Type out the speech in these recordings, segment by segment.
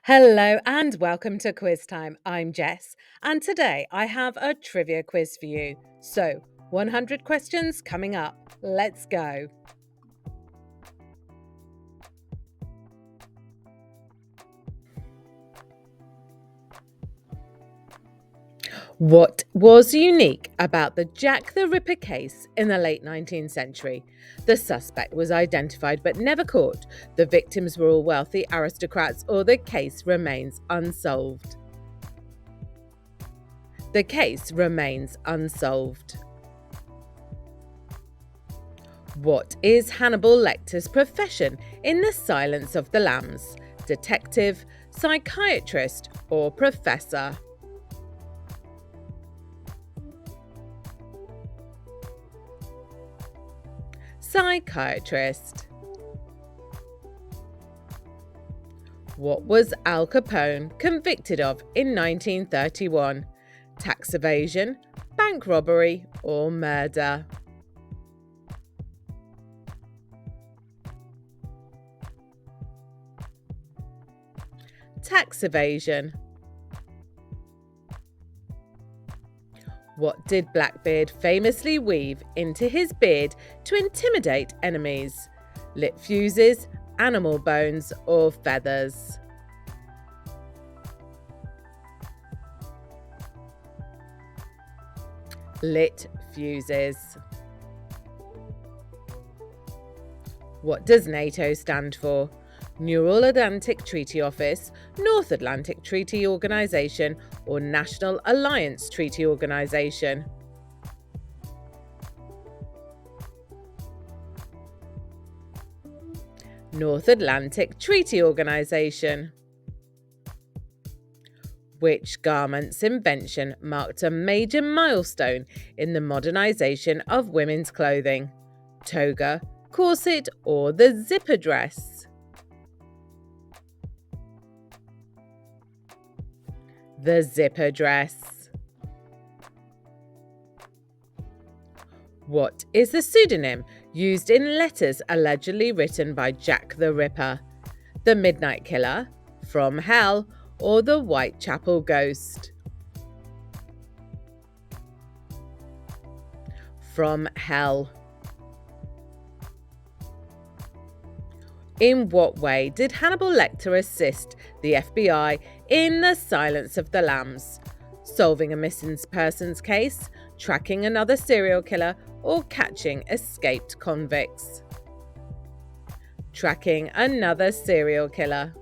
Hello and welcome to Quiz Time. I'm Jess, and today I have a trivia quiz for you. So, 100 questions coming up. Let's go. What was unique about the Jack the Ripper case in the late 19th century? The suspect was identified but never caught. The victims were all wealthy aristocrats, or the case remains unsolved. The case remains unsolved. What is Hannibal Lecter's profession in The Silence of the Lambs? Detective, psychiatrist, or professor? Psychiatrist. What was Al Capone convicted of in 1931? Tax evasion, bank robbery, or murder? Tax evasion. What did Blackbeard famously weave into his beard to intimidate enemies? Lit fuses, animal bones, or feathers? Lit fuses. What does NATO stand for? Neural Atlantic Treaty Office, North Atlantic Treaty Organization, or National Alliance Treaty Organization? North Atlantic Treaty Organization. Which garment's invention marked a major milestone in the modernization of women's clothing? Toga, corset, or the zipper dress? The zipper dress. What is the pseudonym used in letters allegedly written by Jack the Ripper? The Midnight Killer, From Hell, or the Whitechapel Ghost? From Hell. In what way did Hannibal Lecter assist the FBI in The Silence of the Lambs? Solving a missing persons case, tracking another serial killer, or catching escaped convicts? Tracking another serial killer.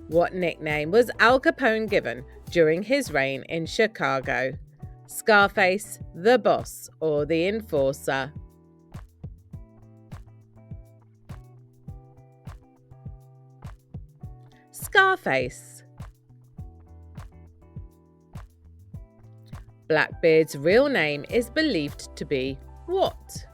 What nickname was Al Capone given during his reign in Chicago? Scarface, the Boss, or the Enforcer? Scarface. Blackbeard's real name is believed to be what?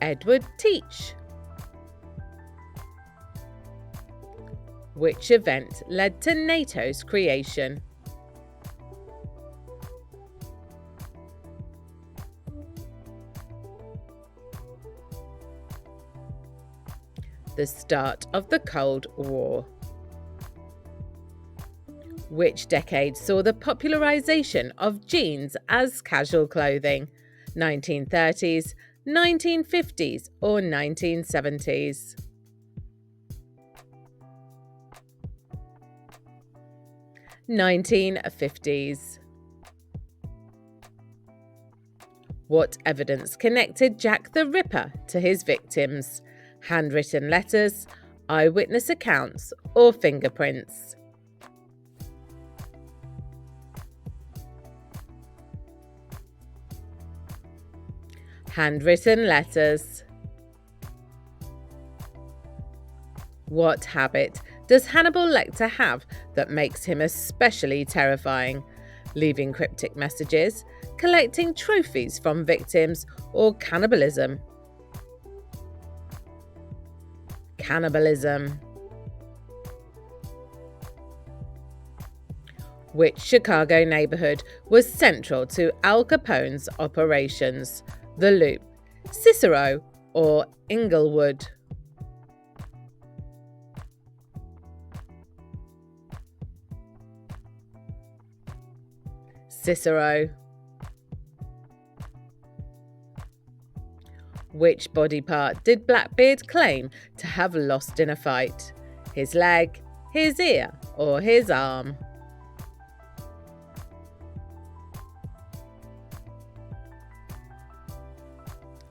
Edward Teach. Which event led to NATO's creation? The start of the Cold War. Which decade saw the popularization of jeans as casual clothing? 1930s, 1950s, or 1970s? 1950s. What evidence connected Jack the Ripper to his victims? Handwritten letters, eyewitness accounts, or fingerprints? Handwritten letters. What habit does Hannibal Lecter have that makes him especially terrifying? Leaving cryptic messages, collecting trophies from victims, or cannibalism? Cannibalism. Which Chicago neighborhood was central to Al Capone's operations? The Loop, Cicero, or Inglewood? Cicero. Which body part did Blackbeard claim to have lost in a fight? His leg, his ear, or his arm?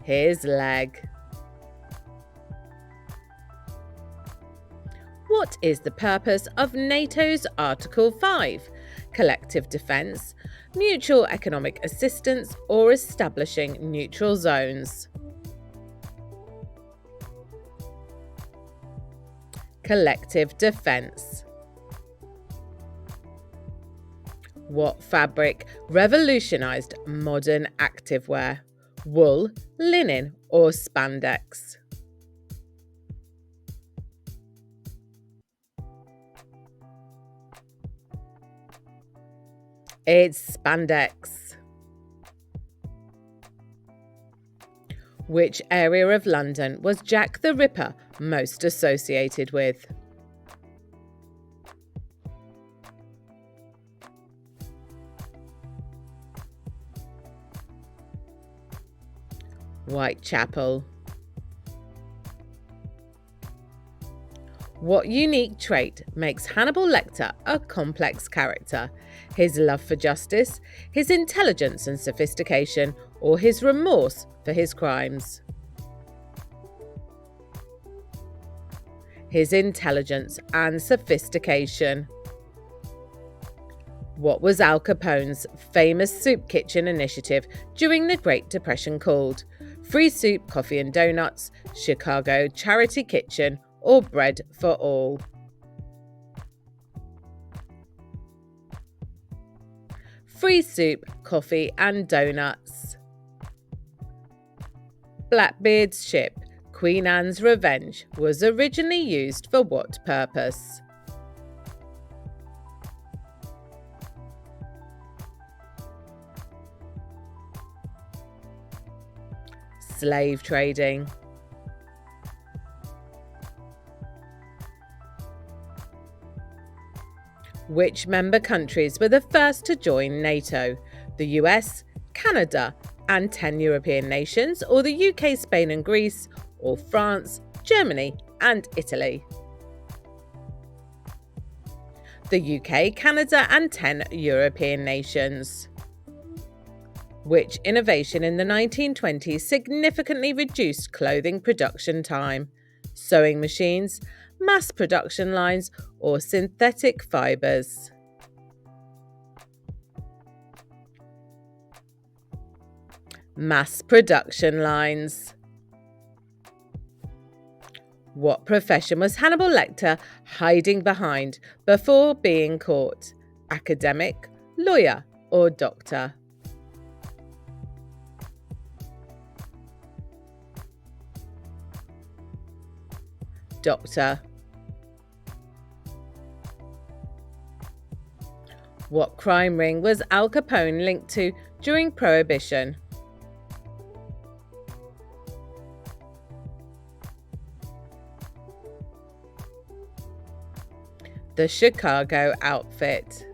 His leg. What is the purpose of NATO's Article 5? Collective defence, mutual economic assistance, or establishing neutral zones? Collective defence. What fabric revolutionised modern activewear? Wool, linen, or spandex? It's spandex. Which area of London was Jack the Ripper most associated with? Whitechapel. What unique trait makes Hannibal Lecter a complex character? His love for justice, his intelligence and sophistication, or his remorse for his crimes? His intelligence and sophistication. What was Al Capone's famous soup kitchen initiative during the Great Depression called? Free soup, coffee and donuts, Chicago Charity Kitchen, or Bread for All? Free soup, coffee and donuts. Blackbeard's ship, Queen Anne's Revenge, was originally used for what purpose? Slave trading. Which member countries were the first to join NATO? The US, Canada, and 10 European nations, or the UK, Spain and Greece, or France, Germany, and Italy? The UK, Canada, and 10 European nations. Which innovation in the 1920s significantly reduced clothing production time? Sewing machines, mass production lines, or synthetic fibres? Mass production lines. What profession was Hannibal Lecter hiding behind before being caught? Academic, lawyer, or doctor? Doctor. What crime ring was Al Capone linked to during Prohibition? The Chicago outfit.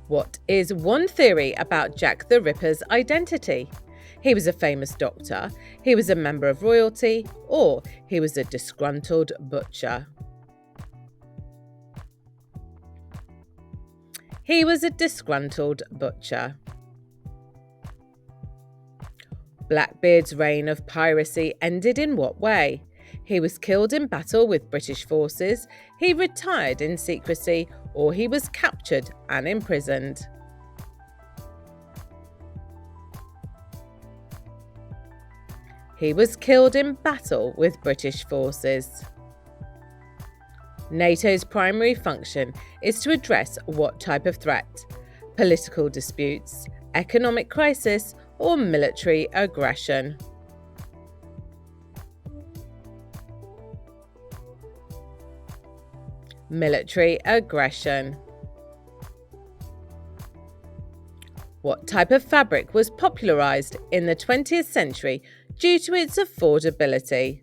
What is one theory about Jack the Ripper's identity? He was a famous doctor, he was a member of royalty, or he was a disgruntled butcher? He was a disgruntled butcher. Blackbeard's reign of piracy ended in what way? He was killed in battle with British forces, he retired in secrecy, or he was captured and imprisoned? He was killed in battle with British forces. NATO's primary function is to address what type of threat? Political disputes, economic crisis, or military aggression? Military aggression. What type of fabric was popularised in the 20th century due to its affordability?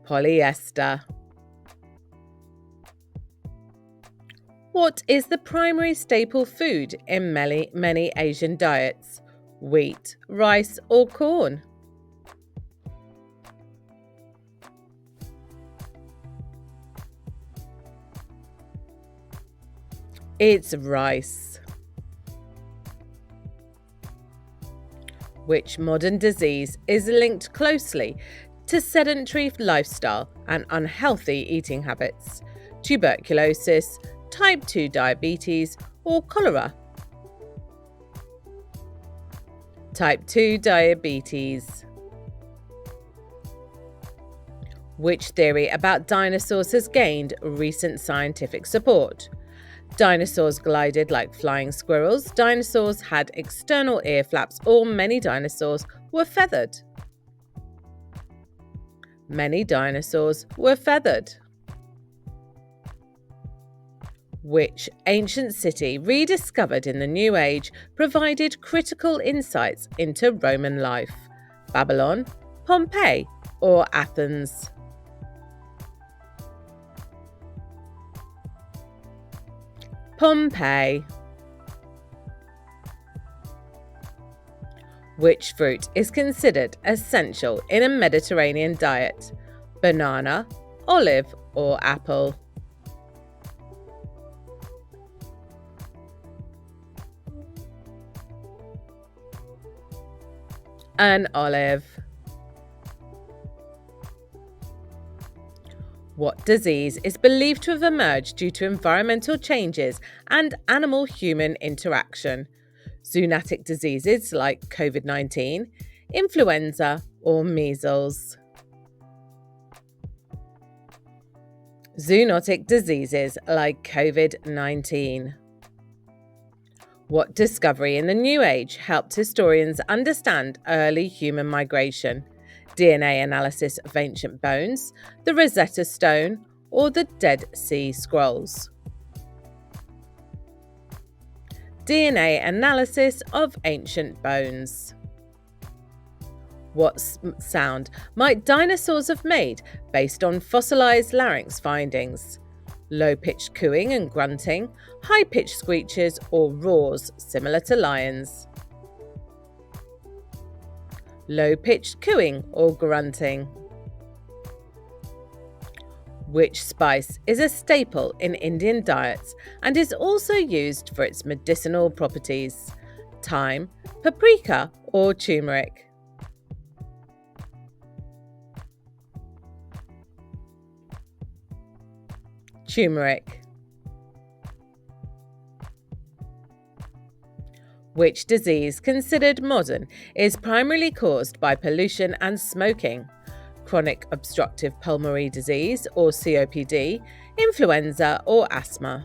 Polyester. What is the primary staple food in many Asian diets? Wheat, rice, or corn? It's rice. Which modern disease is linked closely to sedentary lifestyle and unhealthy eating habits? Tuberculosis, type 2 diabetes, or cholera? Type 2 diabetes. Which theory about dinosaurs has gained recent scientific support? Dinosaurs glided like flying squirrels, dinosaurs had external ear flaps, or many dinosaurs were feathered. Many dinosaurs were feathered. Which ancient city rediscovered in the New Age provided critical insights into Roman life? Babylon, Pompeii, or Athens? Pompeii. Which fruit is considered essential in a Mediterranean diet? Banana, olive, or apple? An olive. What disease is believed to have emerged due to environmental changes and animal-human interaction? Zoonotic diseases like COVID-19, influenza, or measles? Zoonotic diseases like COVID-19. What discovery in the New Age helped historians understand early human migration? DNA analysis of ancient bones, the Rosetta Stone, or the Dead Sea Scrolls? DNA analysis of ancient bones. What sound might dinosaurs have made based on fossilized larynx findings? Low-pitched cooing and grunting, high-pitched screeches, or roars similar to lions? Low-pitched cooing or grunting? Which spice is a staple in Indian diets and is also used for its medicinal properties? Thyme, paprika, or turmeric? Turmeric. Which disease, considered modern, is primarily caused by pollution and smoking? Chronic obstructive pulmonary disease or COPD, influenza, or asthma?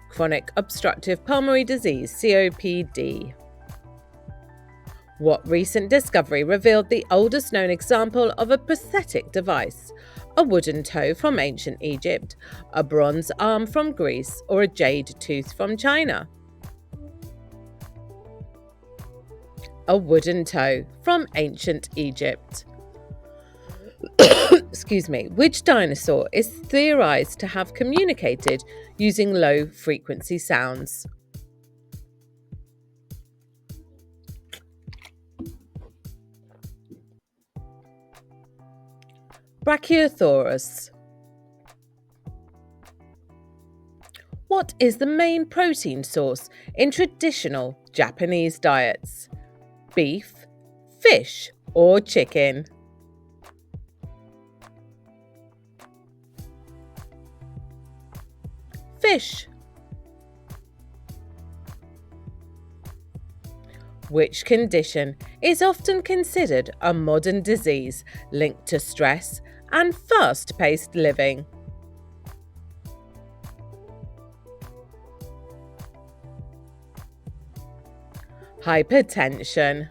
Chronic obstructive pulmonary disease, COPD. What recent discovery revealed the oldest known example of a prosthetic device? A wooden toe from ancient Egypt, a bronze arm from Greece, or a jade tooth from China? A wooden toe from ancient Egypt. Excuse me. Which dinosaur is theorized to have communicated using low-frequency sounds? Brachiosaurus. What is the main protein source in traditional Japanese diets? Beef, fish, or chicken? Fish. Which condition is often considered a modern disease linked to stress and fast-paced living? Hypertension.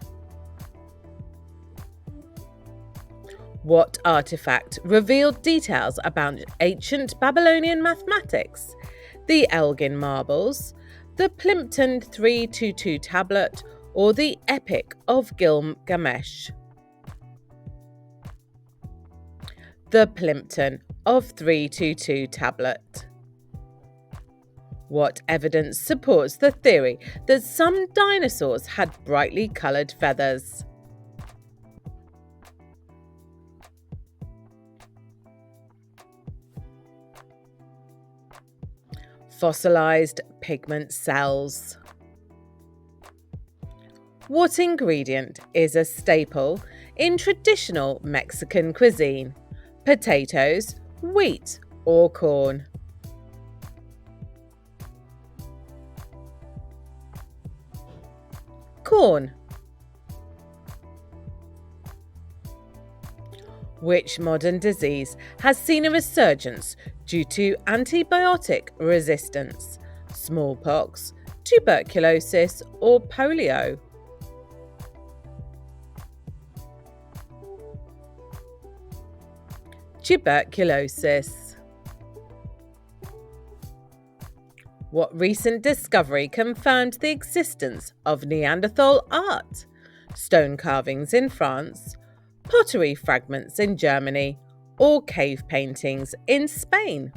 What artifact revealed details about ancient Babylonian mathematics? The Elgin marbles, the Plimpton 322 tablet, or the Epic of Gilgamesh? The Plimpton of 322 tablet. What evidence supports the theory that some dinosaurs had brightly coloured feathers? Fossilized pigment cells. What ingredient is a staple in traditional Mexican cuisine? Potatoes, wheat, or corn? Corn. Which modern disease has seen a resurgence due to antibiotic resistance? Smallpox, tuberculosis, or polio? Tuberculosis. What recent discovery confirmed the existence of Neanderthal art? Stone carvings in France, pottery fragments in Germany, or cave paintings in Spain?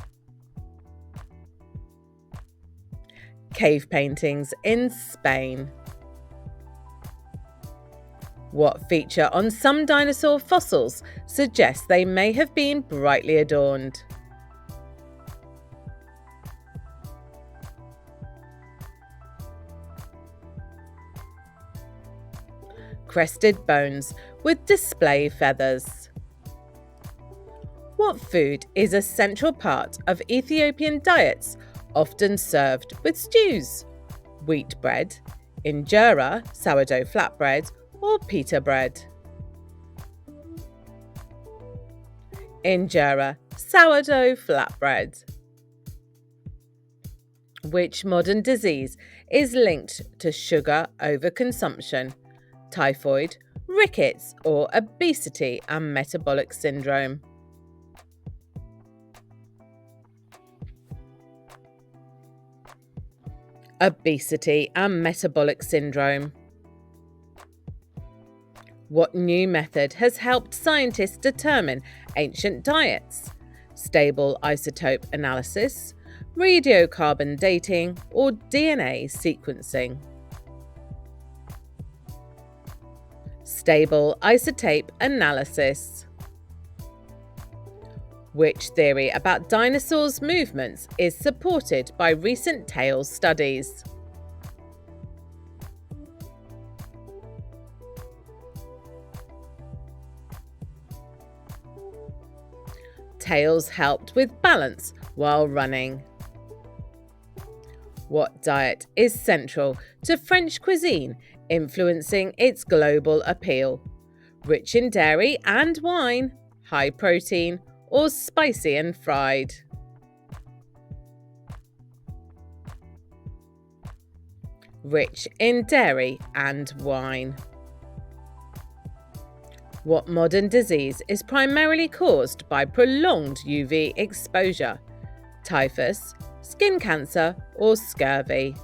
Cave paintings in Spain. What feature on some dinosaur fossils suggests they may have been brightly adorned? Crested bones with display feathers. What food is a central part of Ethiopian diets, often served with stews? Wheat bread, injera, sourdough flatbread, or pita bread? Injera, sourdough flatbread. Which modern disease is linked to sugar overconsumption? Typhoid, rickets, or obesity and metabolic syndrome? Obesity and metabolic syndrome. What new method has helped scientists determine ancient diets? Stable isotope analysis, radiocarbon dating, or DNA sequencing? Stable isotope analysis. Which theory about dinosaurs' movements is supported by recent tail studies? Tails helped with balance while running. What diet is central to French cuisine, influencing its global appeal? Rich in dairy and wine, high protein, or spicy and fried? Rich in dairy and wine. What modern disease is primarily caused by prolonged UV exposure? Typhus, skin cancer, or scurvy?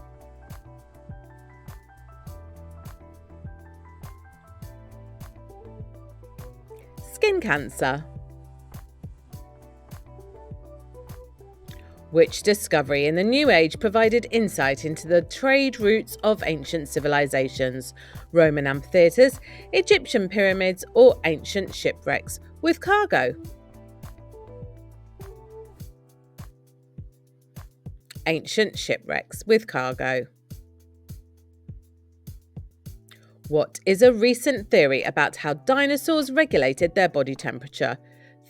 Skin cancer. Which discovery in the New Age provided insight into the trade routes of ancient civilizations? Roman amphitheatres, Egyptian pyramids, or ancient shipwrecks with cargo? Ancient shipwrecks with cargo. What is a recent theory about how dinosaurs regulated their body temperature?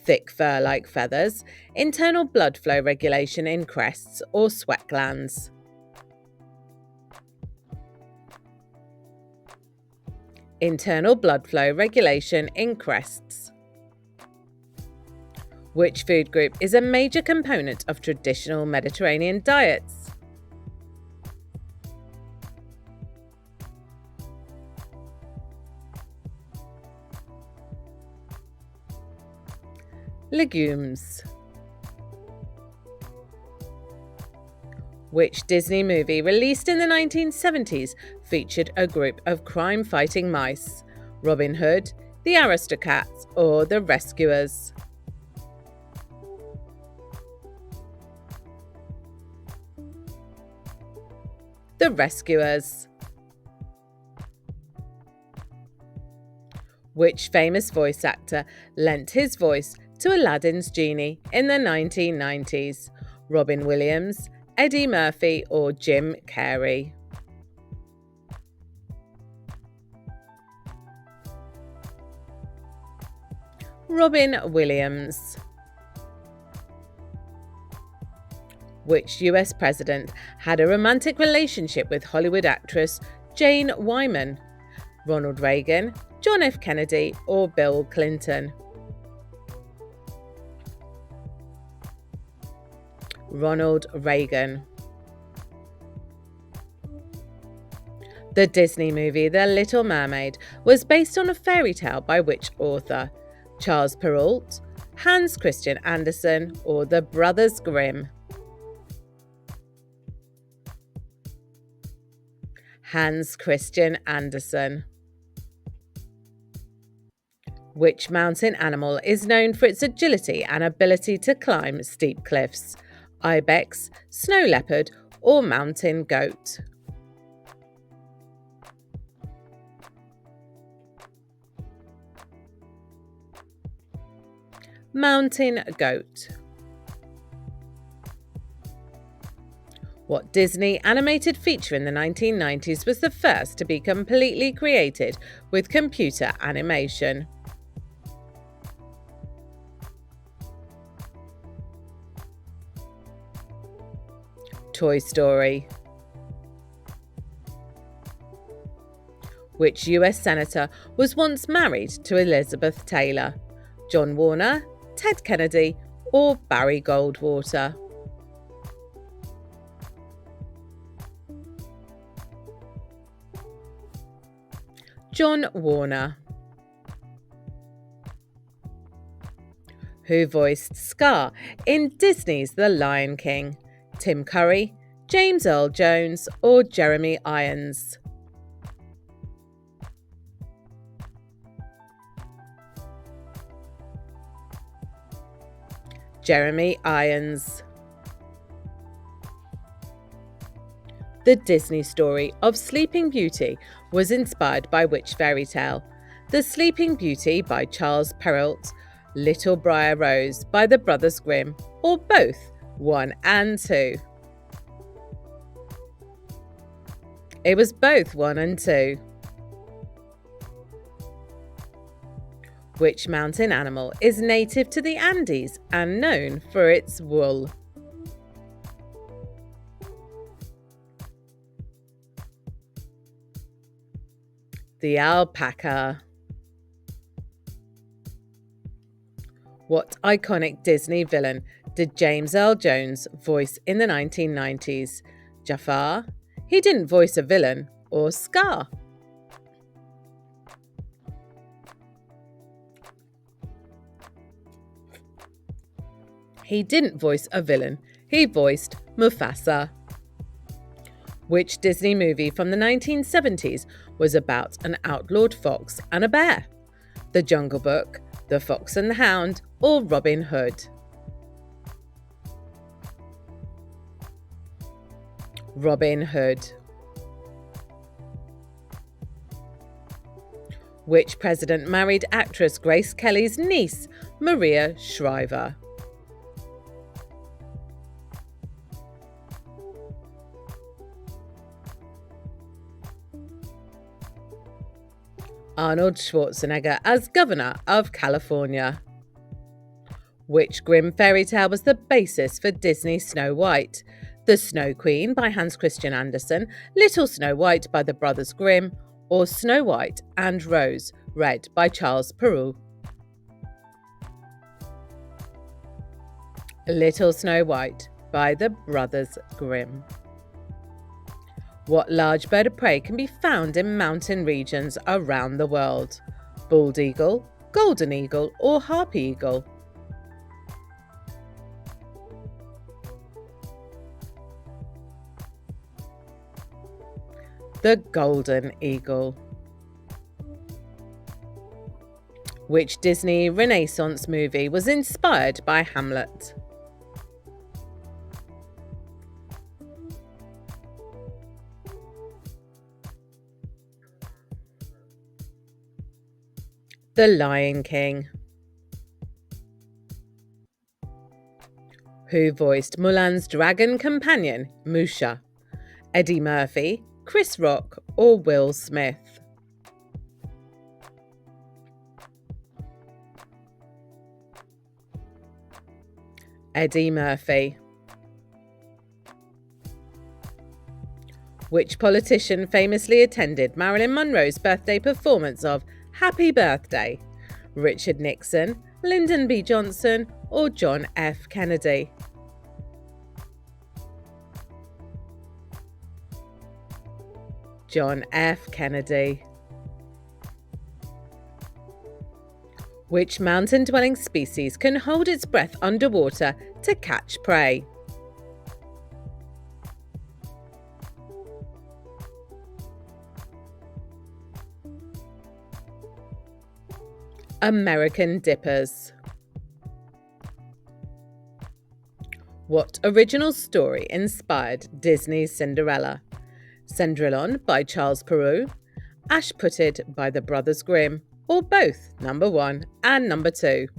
Thick fur-like feathers, internal blood flow regulation in crests, or sweat glands? Internal blood flow regulation in crests. Which food group is a major component of traditional Mediterranean diets? Legumes. Which Disney movie released in the 1970s featured a group of crime-fighting mice? Robin Hood, The Aristocats, or The Rescuers? The Rescuers. Which famous voice actor lent his voice to Aladdin's genie in the 1990s? Robin Williams, Eddie Murphy, or Jim Carrey? Robin Williams. Which US president had a romantic relationship with Hollywood actress Jane Wyman? Ronald Reagan, John F. Kennedy, or Bill Clinton? Ronald Reagan. The Disney movie The Little Mermaid was based on a fairy tale by which author? Charles Perrault, Hans Christian Andersen, or the Brothers Grimm? Hans Christian Andersen. Which mountain animal is known for its agility and ability to climb steep cliffs? Ibex, snow leopard, or mountain goat? Mountain goat. What Disney animated feature in the 1990s was the first to be completely created with computer animation? Toy Story. Which US senator was once married to Elizabeth Taylor? John Warner, Ted Kennedy, or Barry Goldwater? John Warner. Who voiced Scar in Disney's The Lion King? Tim Curry, James Earl Jones, or Jeremy Irons? Jeremy Irons. The Disney story of Sleeping Beauty was inspired by which fairy tale? The Sleeping Beauty by Charles Perrault, Little Briar Rose by the Brothers Grimm, or both, 1 and 2? It was both 1 and 2. Which mountain animal is native to the Andes and known for its wool? The alpaca. What iconic Disney villain did James Earl Jones voice in the 1990s? Jafar, he didn't voice a villain, or Scar? He didn't voice a villain, he voiced Mufasa. Which Disney movie from the 1970s was about an outlawed fox and a bear? The Jungle Book, The Fox and the Hound, or Robin Hood? Robin Hood. Which president married actress Grace Kelly's niece, Maria Shriver? Arnold Schwarzenegger as Governor of California. Which Grimm fairy tale was the basis for Disney's Snow White? The Snow Queen by Hans Christian Andersen, Little Snow White by the Brothers Grimm, or Snow White and Rose, read by Charles Perrault? Little Snow White by the Brothers Grimm. What large bird of prey can be found in mountain regions around the world? Bald eagle, golden eagle, or harpy eagle? The Golden Eagle. Which Disney Renaissance movie was inspired by Hamlet? The Lion King. Who voiced Mulan's dragon companion, Musha? Eddie Murphy, Chris Rock, or Will Smith? Eddie Murphy. Which politician famously attended Marilyn Monroe's birthday performance of Happy Birthday? Richard Nixon, Lyndon B. Johnson, or John F. Kennedy? John F. Kennedy. Which mountain-dwelling species can hold its breath underwater to catch prey? American dippers. What original story inspired Disney's Cinderella? Cendrillon by Charles Perrault, Ashputted by the Brothers Grimm, or both number 1 and number 2?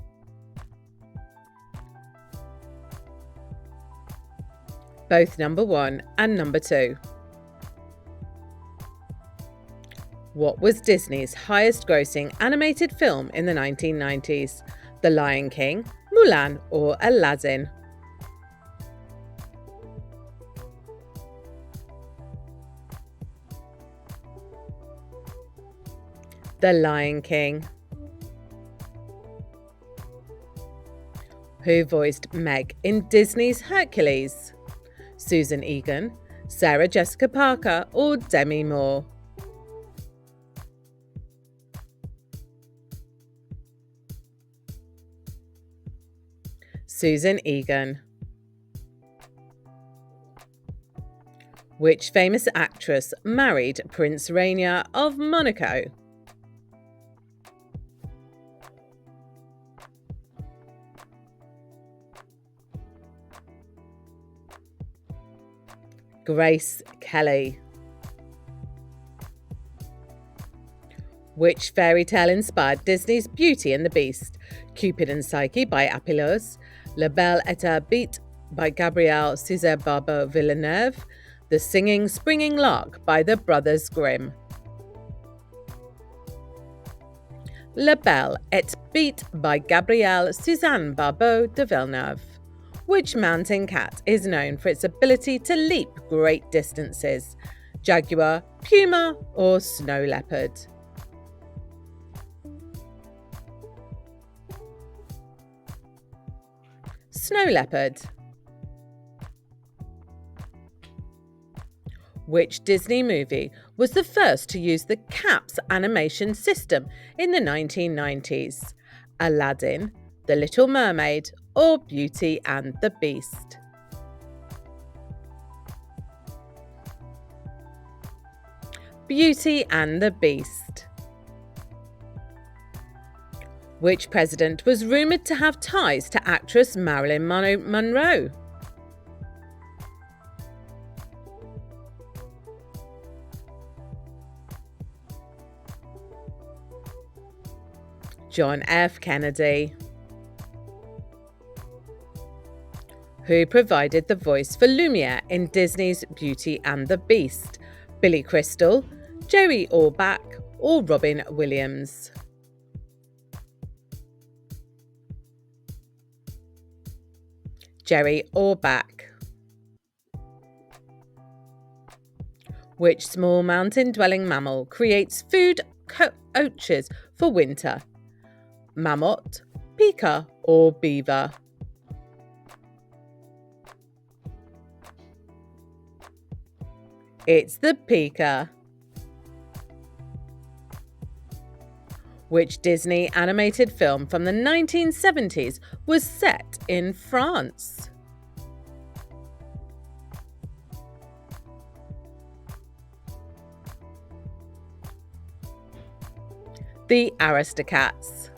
Both number 1 and number 2. What was Disney's highest-grossing animated film in the 1990s? The Lion King, Mulan, or Aladdin? The Lion King. Who voiced Meg in Disney's Hercules? Susan Egan, Sarah Jessica Parker, or Demi Moore? Susan Egan. Which famous actress married Prince Rainier of Monaco? Grace Kelly. Which fairy tale inspired Disney's Beauty and the Beast? Cupid and Psyche by Apuleius, La Belle et la Bête by Gabriel César Barbeau Villeneuve, The Singing Springing Lark by the Brothers Grimm. La Belle et Bête by Gabriel Suzanne Barbeau de Villeneuve. Which mountain cat is known for its ability to leap great distances? Jaguar, puma, or snow leopard? Snow leopard. Which Disney movie was the first to use the CAPS animation system in the 1990s? Aladdin, The Little Mermaid, or Beauty and the Beast? Beauty and the Beast. Which president was rumoured to have ties to actress Marilyn Monroe? John F. Kennedy. Who provided the voice for Lumiere in Disney's Beauty and the Beast? Billy Crystal, Jerry Orbach, or Robin Williams? Jerry Orbach. Which small mountain-dwelling mammal creates food couches for winter? Mammoth, pika, or beaver? It's the pika. Which Disney animated film from the 1970s was set in France? The Aristocats.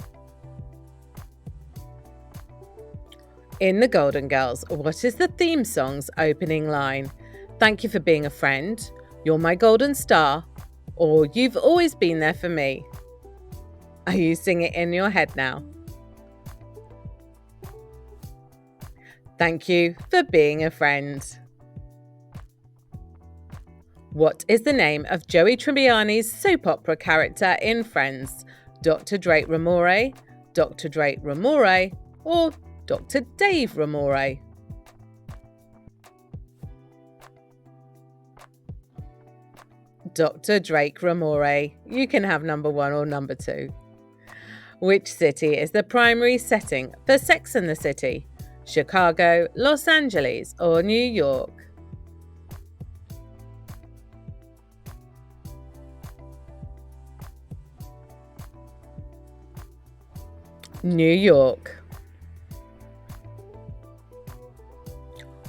In The Golden Girls, what is the theme song's opening line? Thank you for being a friend, you're my golden star, or you've always been there for me. Are you singing it in your head now? Thank you for being a friend. What is the name of Joey Tribbiani's soap opera character in Friends? Dr. Drake Ramore, Dr. Drake Ramore, or Dr. Dave Ramore? Dr. Drake Ramore. You can have number 1 or number 2. Which city is the primary setting for Sex and the City? Chicago, Los Angeles, or New York? New York.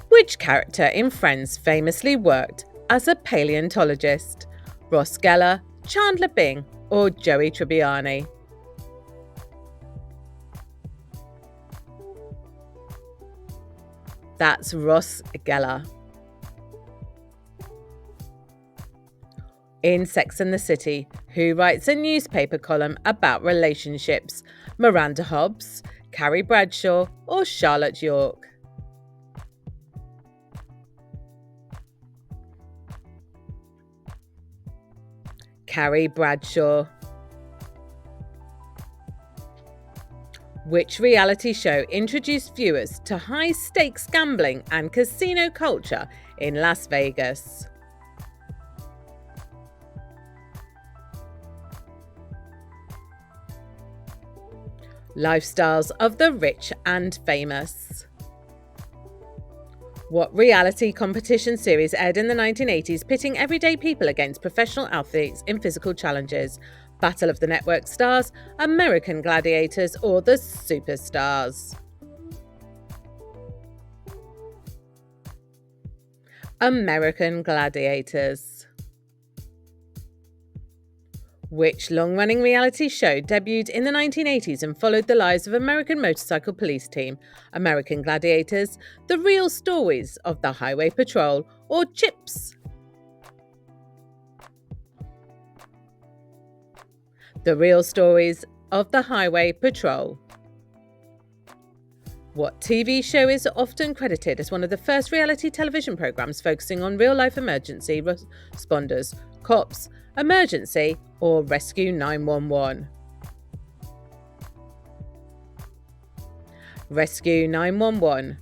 Which character in Friends famously worked as a paleontologist? Ross Geller, Chandler Bing, or Joey Tribbiani? That's Ross Geller. In Sex and the City, who writes a newspaper column about relationships? Miranda Hobbs, Carrie Bradshaw, or Charlotte York? Carrie Bradshaw. Which reality show introduced viewers to high-stakes gambling and casino culture in Las Vegas? Lifestyles of the Rich and Famous. What reality competition series aired in the 1980s pitting everyday people against professional athletes in physical challenges? Battle of the Network Stars, American Gladiators, or The Superstars? American Gladiators. Which long-running reality show debuted in the 1980s and followed the lives of American motorcycle police team? American Gladiators, The Real Stories of the Highway Patrol, or CHIPS? The Real Stories of the Highway Patrol. What TV show is often credited as one of the first reality television programs focusing on real-life emergency responders? Cops, Emergency, or Rescue 911? Rescue 911.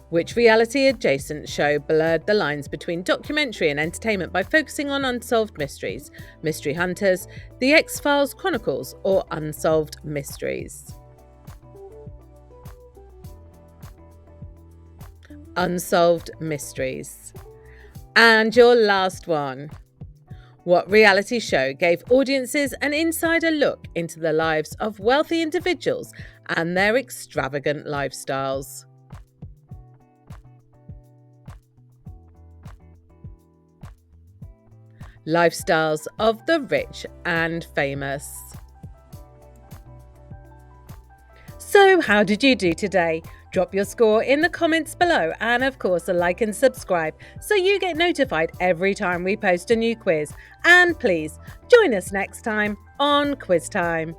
Which reality-adjacent show blurred the lines between documentary and entertainment by focusing on unsolved mysteries? Mystery Hunters, The X-Files Chronicles, or Unsolved Mysteries? Unsolved Mysteries. And your last one. What reality show gave audiences an insider look into the lives of wealthy individuals and their extravagant lifestyles? Lifestyles of the Rich and Famous. So, how did you do today? Drop your score in the comments below, and of course a like and subscribe so you get notified every time we post a new quiz. And please join us next time on Quiz Time.